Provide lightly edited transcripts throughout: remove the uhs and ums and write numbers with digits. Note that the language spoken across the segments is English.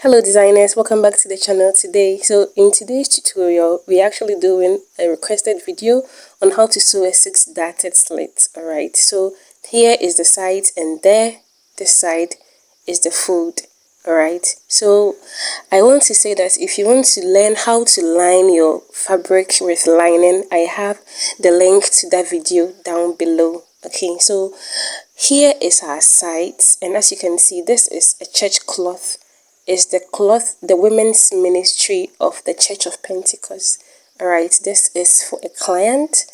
Hello designers, welcome back to the channel today. So in today's tutorial, we're actually doing a requested video on how to sew a 6-darted slit. Alright, so here is the side and there, this side is the fold. Alright, so I want to say that if you want to learn how to line your fabric with lining, I have the link to that video down below. Okay, so here is our side, and as you can see, this is a church cloth. Is the cloth, the women's ministry of the Church of Pentecost. Alright, this is for a client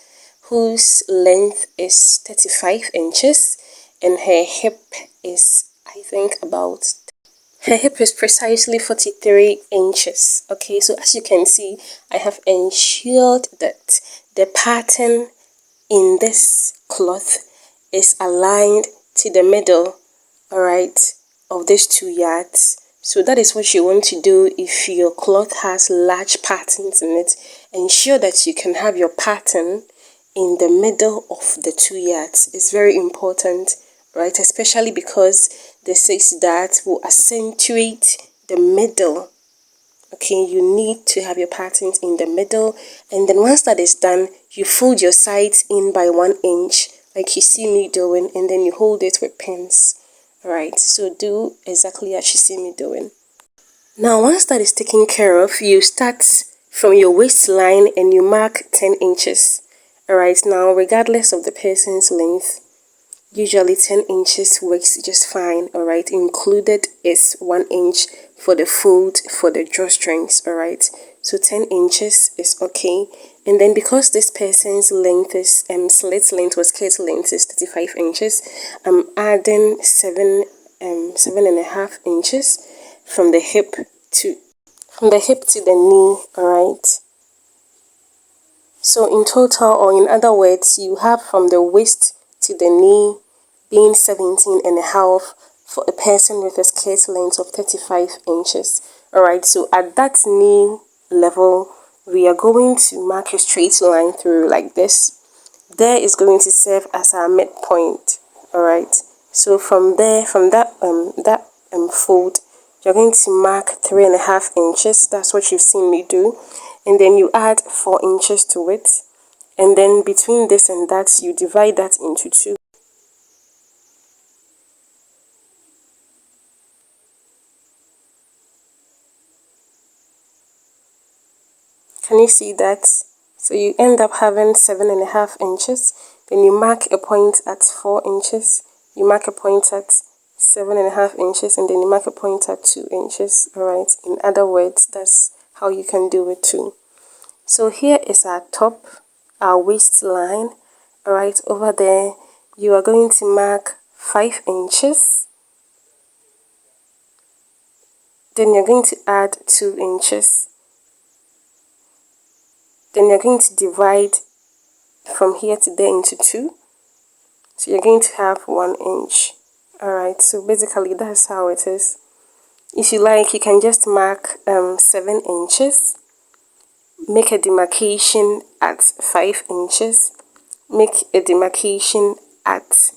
whose length is 35 inches and her hip is, I think, about her hip is precisely 43 inches. Okay, so as you can see, I have ensured that the pattern in this cloth is aligned to the middle, alright, of these 2 yards. So that is what you want to do if your cloth has large patterns in it. Ensure that you can have your pattern in the middle of the 2 yards. It's very important, right? Especially because the 6 darts will accentuate the middle. Okay, you need to have your patterns in the middle, and then once that is done, you fold your sides in by 1 inch like you see me doing, and then you hold it with pins. Alright, so do exactly as you see me doing. Now once that is taken care of, you start from your waistline and you mark 10 inches. Alright, now regardless of the person's length, usually 10 inches works just fine. Alright, included is 1 inch for the fold for the drawstrings. Alright, so 10 inches is okay. And then because this person's length is slit length or skirt length is 35 inches, I'm adding 7.5 inches from the hip to the knee. Alright, so in total, or in other words, you have from the waist to the knee being 17.5 for a person with a skirt length of 35 inches. Alright, so at that knee level, we are going to mark a straight line through like this. There is going to serve as our midpoint. Alright, so from there, from that fold, you're going to mark 3.5 inches. That's what you've seen me do. And then you add 4 inches to it. And then between this and that, you divide that into 2. Can you see that? So you end up having 7.5 inches. Then you mark a point at 4 inches. You mark a point at 7.5 inches, and then you mark a point at 2 inches. Alright, in other words, that's how you can do it too. So here is our top, our waistline. Alright, over there, you are going to mark 5 inches. Then you're going to add 2 inches. Then you're going to divide from here to there into 2. So you're going to have 1 inch. Alright, so basically that's how it is. If you like, you can just mark 7 inches. Make a demarcation at 5 inches. Make a demarcation at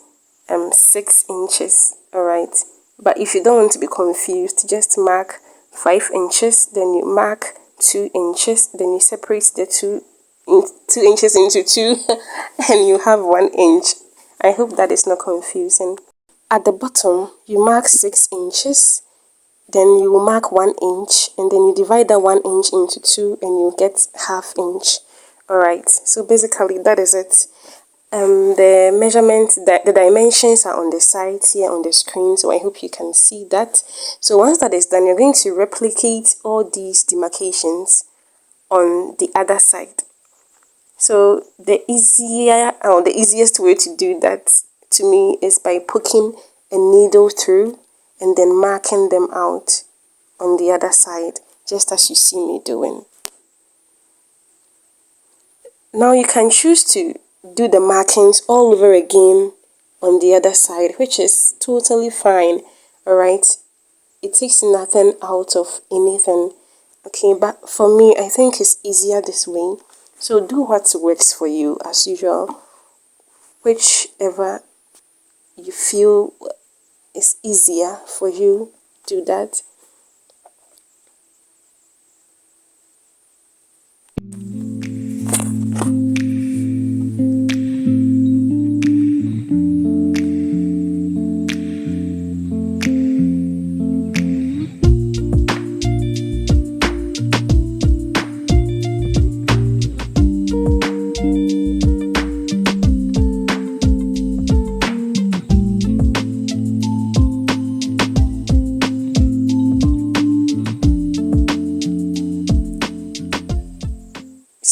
6 inches. Alright, but if you don't want to be confused, just mark 5 inches, then you mark 2 inches, then you separate the 2 inches into 2 and you have 1 inch. I hope that is not confusing. At the bottom, you mark 6 inches, then you will mark 1 inch, and then you divide that 1 inch into 2 and you get ½ inch. Alright, so basically that is it. The measurements, the dimensions are on the side here on the screen, so I hope you can see that. So once that is done, you're going to replicate all these demarcations on the other side. So the easiest way to do that to me is by poking a needle through and then marking them out on the other side, just as you see me doing. Now you can choose to do the markings all over again on the other side, which is totally fine. Alright, it takes nothing out of anything. Okay, but for me, I think it's easier this way. So do what works for you as usual. Whichever you feel is easier for you, do that.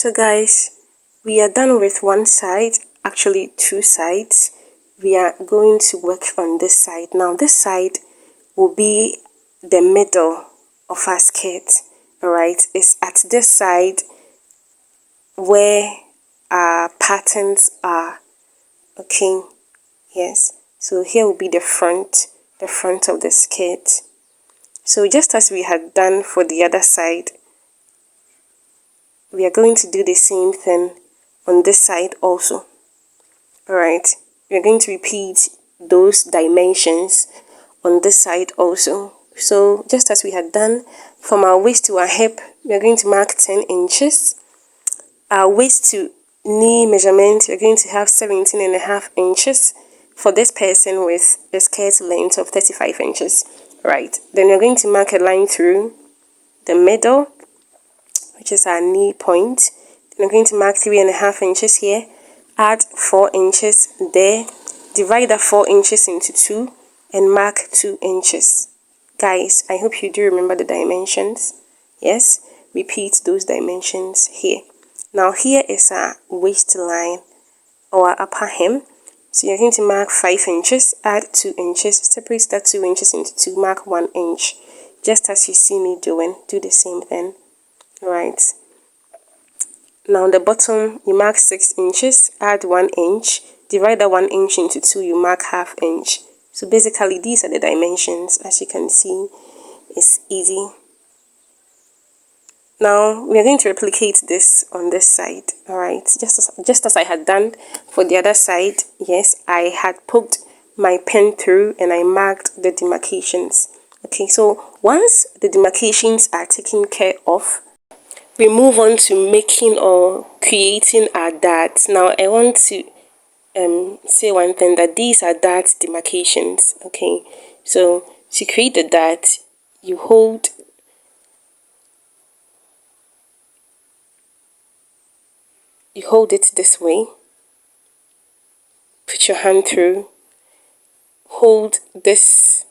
So guys, we are done with one side, actually two sides. We are going to work on this side. Now this side will be the middle of our skirt. Alright, it's at this side where our patterns are. Okay, yes, so here will be the front of the skirt. So just as we had done for the other side, we are going to do the same thing on this side also. Alright, we are going to repeat those dimensions on this side also. So just as we had done, from our waist to our hip, we are going to mark 10 inches. Our waist to knee measurement, we're going to have 17.5 inches for this person with a skirt length of 35 inches. Right, then we're going to mark a line through the middle, which is our knee point. Then we're going to mark 3.5 inches here, add 4 inches there, divide that 4 inches into 2 and mark 2 inches. Guys, I hope you do remember the dimensions. Yes, repeat those dimensions here. Now here is our waistline or our upper hem. So you're going to mark 5 inches, add 2 inches, separate that 2 inches into 2, mark 1 inch. Just as you see me doing, do the same thing. Right. Now the bottom, you mark 6 inches, add 1 inch, divide that 1 inch into 2, you mark ½ inch. So basically these are the dimensions. As you can see, it's easy. Now we are going to replicate this on this side. Alright, just as I had done for the other side. Yes, I had poked my pen through and I marked the demarcations. Okay, so once the demarcations are taken care of, we move on to making or creating our darts. Now I want to say one thing, that these are dart demarcations. Okay, so to create the dart, you hold it this way, put your hand through, hold this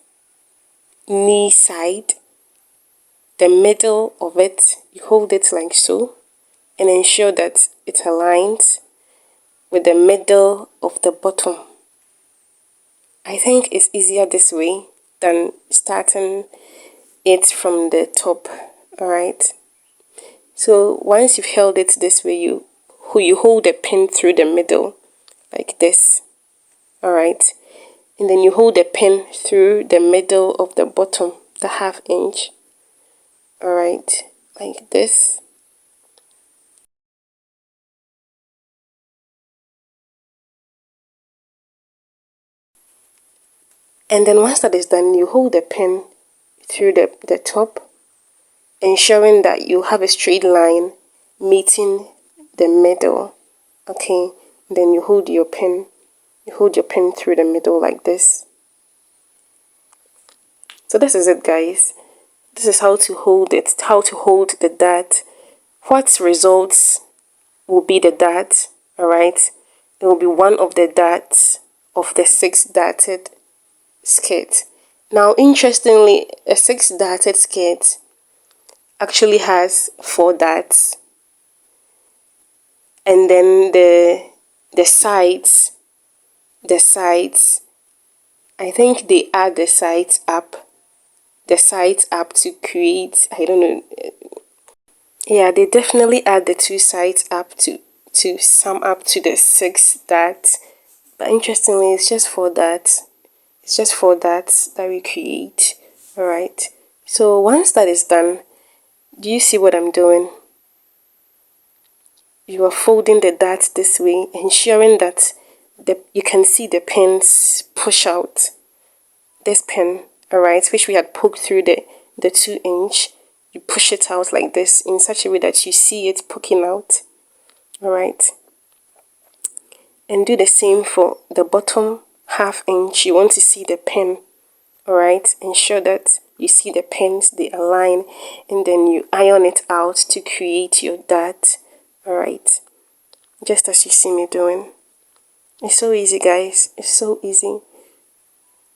knee side, the middle of it, you hold it like so, and ensure that it aligns with the middle of the bottom. I think it's easier this way than starting it from the top. Alright, so once you've held it this way, you hold the pin through the middle like this. Alright, and then you hold the pin through the middle of the bottom, the ½ inch. Alright, like this. And then once that is done, you hold the pin through the top, ensuring that you have a straight line meeting the middle. Okay, and then you hold your pin through the middle like this. So this is it, guys. This is how to hold it, how to hold the dart. What results will be the dart. Alright, it will be one of the darts of the 6 darted skirt. Now interestingly, a 6 darted skirt actually has 4 darts, and then the sides, I think they add the sides up to create, I don't know, yeah, they definitely add the 2 sides up to sum up to the 6 darts. But interestingly, it's just 4 darts. It's just 4 darts that we create. Alright, so once that is done, do you see what I'm doing? You are folding the dart this way, ensuring that you can see the pins push out. This pin, alright, which we had poked through the 2 inch, you push it out like this in such a way that you see it poking out. Alright, and do the same for the bottom ½ inch. You want to see the pin. Alright, ensure that you see the pins, they align, and then you iron it out to create your dart. Alright, just as you see me doing. It's so easy, guys. It's so easy.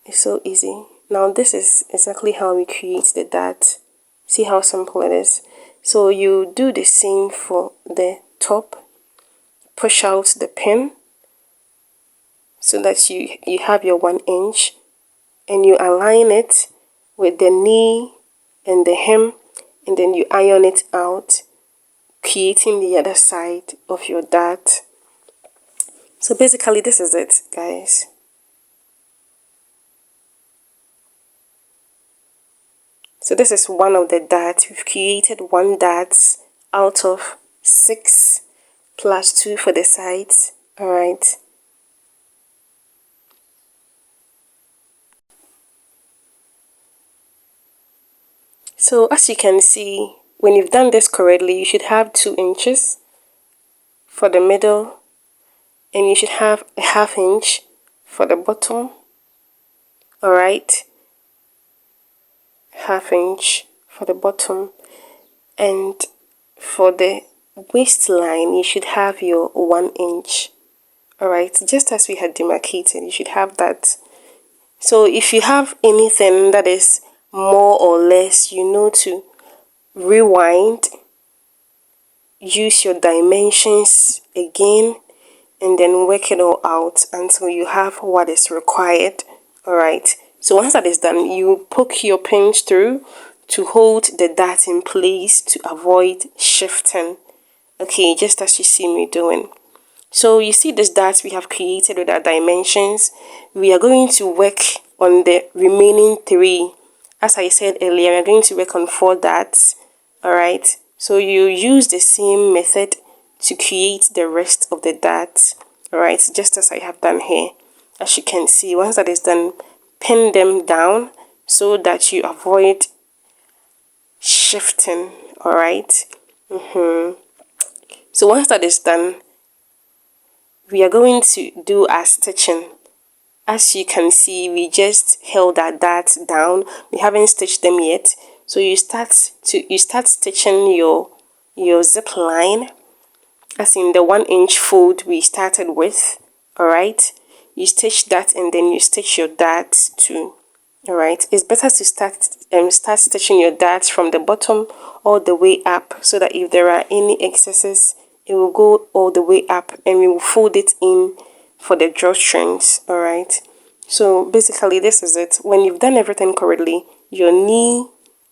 It's so easy. Now this is exactly how we create the dart. See how simple it is. So you do the same for the top, push out the pin so that you have your 1 inch, and you align it with the knee and the hem, and then you iron it out, creating the other side of your dart. So basically this is it, guys. So this is one of the darts. We've created 1 dart out of 6 plus 2 for the sides. All right. So as you can see, when you've done this correctly, you should have 2 inches for the middle, and you should have a 1/2 inch for the bottom. All right, 1/2 inch for the bottom, and for the waistline you should have your 1 inch. All right, just as we had demarcated, you should have that. So if you have anything that is more or less, you know to rewind, use your dimensions again, and then work it all out until you have what is required. All right, so once that is done, you poke your pins through to hold the dart in place to avoid shifting. Okay, just as you see me doing. So you see this dart we have created with our dimensions. We are going to work on the remaining 3. As I said earlier, we are going to work on 4 darts. All right, so you use the same method to create the rest of the darts. All right, just as I have done here. As you can see, once that is done, pin them down so that you avoid shifting. All right. So once that is done, we are going to do our stitching. As you can see, we just held our darts down. We haven't stitched them yet. So you start stitching your zip line, as in the 1 inch fold we started with. All right, you stitch that and then you stitch your darts too. All right, it's better to start stitching your darts from the bottom all the way up, so that if there are any excesses, it will go all the way up and we will fold it in for the drawstrings. All right, so basically this is it. When you've done everything correctly, your knee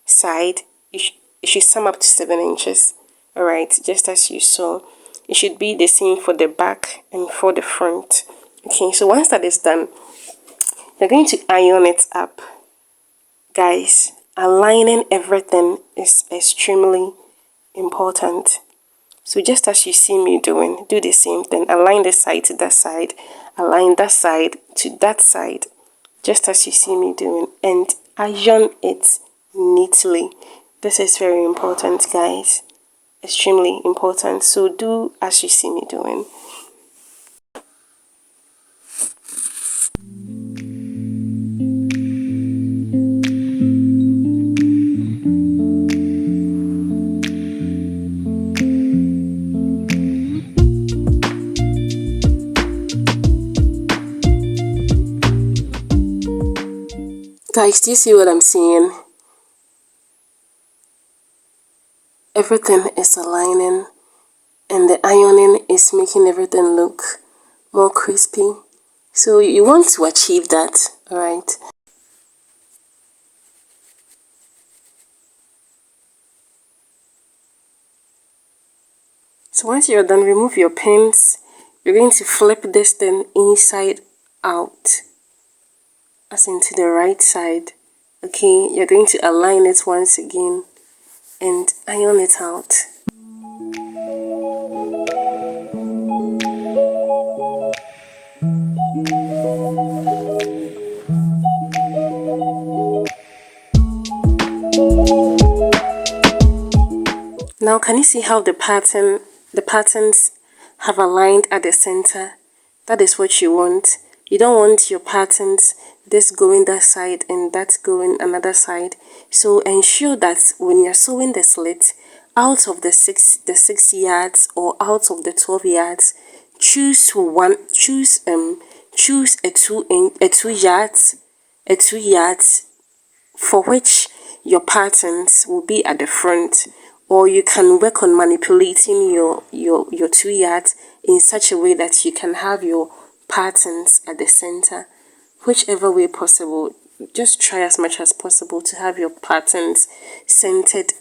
side, it should sum up to 7 inches. All right, just as you saw. It should be the same for the back and for the front. Okay, so once that is done, you're going to iron it up. Guys, aligning everything is extremely important. So just as you see me doing, do the same thing. Align this side to that side, align that side to that side, just as you see me doing, and iron it neatly. This is very important, guys. Extremely important. So do as you see me doing. Guys, do you see what I'm saying? Everything is aligning and the ironing is making everything look more crispy. So you want to achieve that, all right? So once you're done, remove your pins. You're going to flip this thing inside out, as into the right side. Okay, you're going to align it once again and iron it out. Now can you see how the patterns have aligned at the center? That is what you want. You don't want your patterns this going that side and that going another side. So ensure that when you're sewing the slit, out of the 6 yards or out of the 12 yards, choose a 2 yards for which your patterns will be at the front. or you can work on manipulating your 2 yards in such a way that you can have your patterns at the center. Whichever way possible, just try as much as possible to have your patterns centered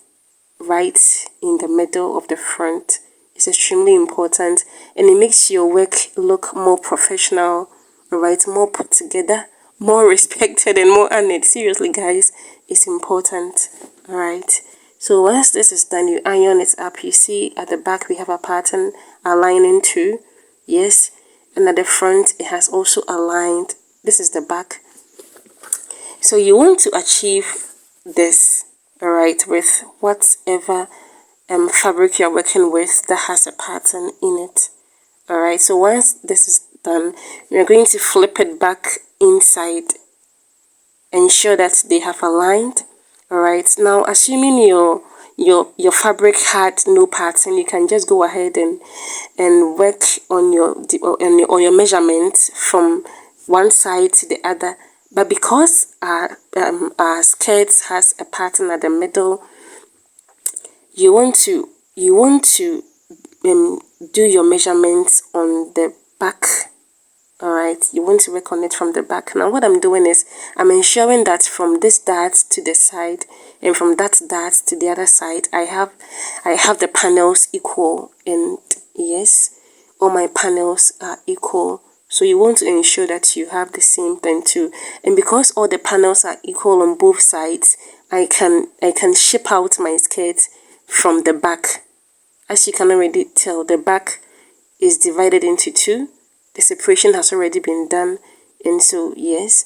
right in the middle of the front. It's extremely important, and it makes your work look more professional, alright, more put together, more respected, and more honored. Seriously, guys, it's important. Alright, so once this is done, you iron it up. You see at the back we have a pattern aligning too, yes, and at the front it has also aligned. This is the back. So you want to achieve this, alright, with whatever fabric you're working with that has a pattern in it. Alright, so once this is done, you're going to flip it back inside. Ensure that they have aligned. Alright, now assuming your fabric had no pattern, you can just go ahead and work on your measurement from one side to the other. But because our skirt has a pattern at the middle, you want to do your measurements on the back. Alright, you want to work on it from the back. Now what I'm doing is I'm ensuring that from this dart to the side and from that dart to the other side, I have the panels equal, and yes, all my panels are equal. So you want to ensure that you have the same thing too. And because all the panels are equal on both sides, I can ship out my skirt from the back. As you can already tell, the back is divided into two. The separation has already been done, and so yes,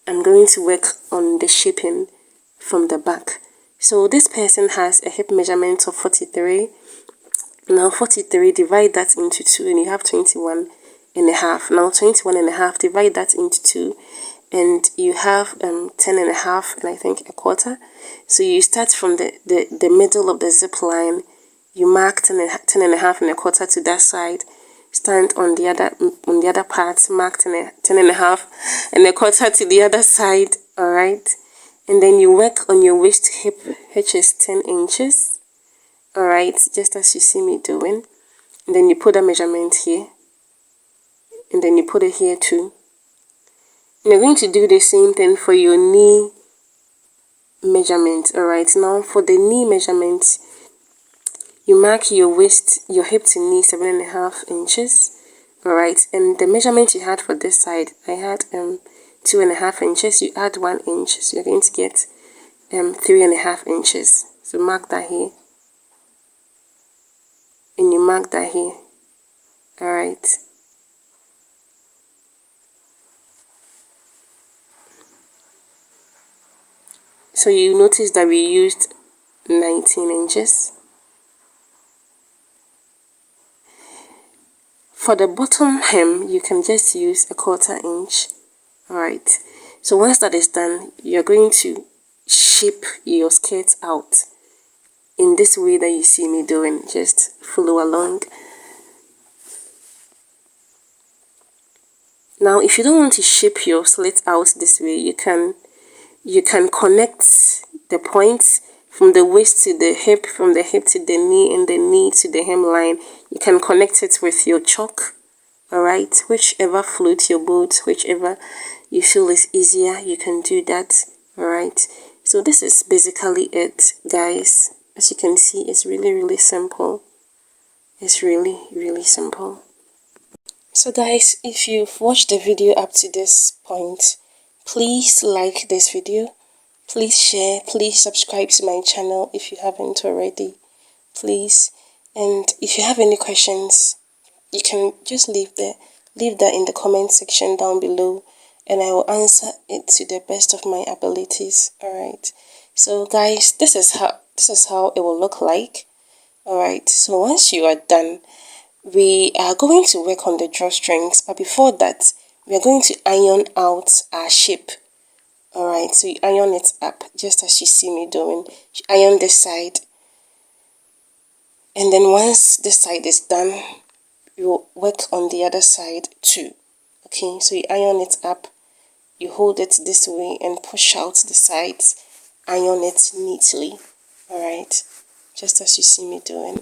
I'm going to work on the shaping from the back. So this person has a hip measurement of 43. Now 43, divide that into 2 and you have 21 and a half. Now 21 and a half, divide that into 2 and you have 10 and a half and I think a quarter. So you start from the middle of the zip line. You mark 10 and a half and a quarter to that side. Stand on the other part, mark 10 and a half and a quarter to the other side. All right, and then you work on your waist hip, which is 10 inches. All right, just as you see me doing. And then you put a measurement here, and then you put it here too. And you're going to do the same thing for your knee measurement. All right, now for the knee measurement, you mark your waist, your hip to knee 7.5 inches. Alright, and the measurement you had for this side, I had 2.5 inches. You add 1 inch, so you're going to get 3.5 inches. So mark that here, and you mark that here. Alright. So you notice that we used 19 inches. For the bottom hem, you can just use 1/4 inch. Alright, so once that is done, you're going to shape your skirt out in this way that you see me doing. Just follow along. Now, if you don't want to shape your slit out this way, you can connect the points from the waist to the hip, from the hip to the knee, and the knee to the hemline. You can connect it with your chalk. Alright, whichever floats your boat, whichever you feel is easier, you can do that. Alright, so this is basically it, guys. As you can see, it's really simple. It's really simple. So guys, if you've watched the video up to this point, please like this video, please share, please subscribe to my channel if you haven't already, please. And if you have any questions, you can just leave that in the comment section down below, and I will answer it to the best of my abilities. Alright, so guys, this is how it will look like. Alright, so once you are done, we are going to work on the drawstrings, but before that, we are going to iron out our shape. Alright, so you iron it up just as you see me doing. You iron this side, and then once this side is done, you work on the other side too. Okay, so you iron it up, you hold it this way and push out the sides, iron it neatly. Alright, just as you see me doing.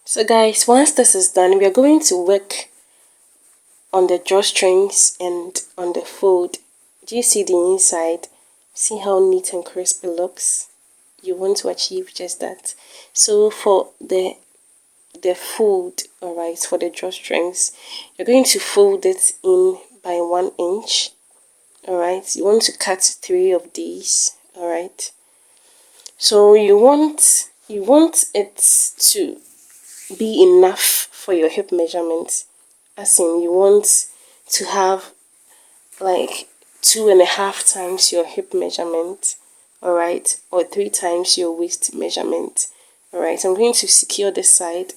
So guys, once this is done, we are going to work on the drawstrings and on the fold. Do you see the inside? See how neat and crisp it looks? You want to achieve just that. So for the fold, all right, for the drawstrings, you're going to fold it in by 1 inch. All right, you want to cut 3 of these. All right, so you want it to be enough for your hip measurement, as in you want to have like 2.5 times your hip measurement, all right, or 3 times your waist measurement. All right, I'm going to secure this side,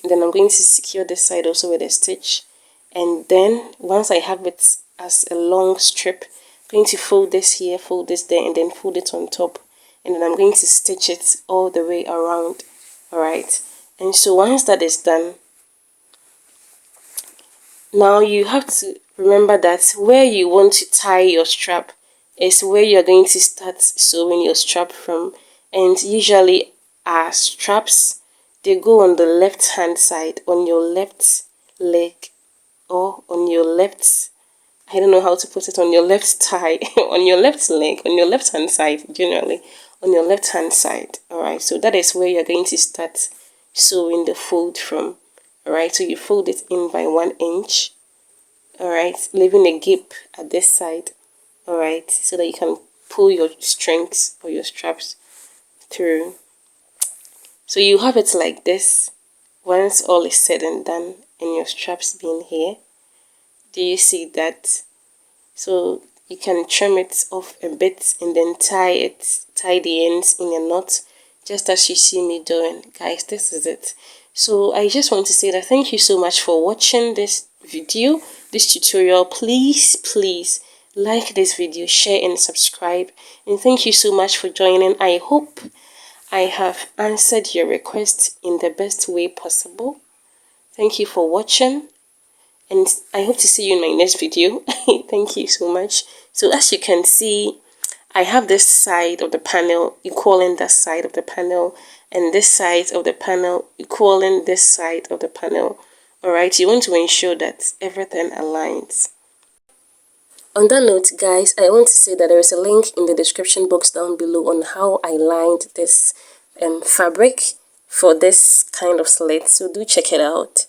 then I'm going to secure this side also with a stitch, and then once I have it as a long strip, I'm going to fold this here, fold this there, and then fold it on top, and then I'm going to stitch it all the way around. All right, and so once that is done, now you have to remember that where you want to tie your strap is where you're going to start sewing your strap from. And usually our straps, they go on the left hand side, on your left leg, or on your left, I don't know how to put it, on your left thigh, on your left leg, on your left hand side, generally on your left hand side. All right, so that is where you're going to start sewing the fold from. All right, so you fold it in by 1 inch, all right, leaving a gap at this side, all right, so that you can pull your strings or your straps through. So you have it like this once all is said and done, and your straps being here. Do you see that? So you can trim it off a bit and then tie the ends in a knot, just as you see me doing. Guys, this is it. So I just want to say that thank you so much for watching this video, this tutorial. Please like this video, share and subscribe, and thank you so much for joining. I hope I have answered your request in the best way possible. Thank you for watching, and I hope to see you in my next video. Thank you so much. So as you can see, I have this side of the panel equaling that side of the panel, and this side of the panel equaling this side of the panel. All right, you want to ensure that everything aligns. On that note, guys, I want to say that there is a link in the description box down below on how I lined this fabric for this kind of slit, so do check it out.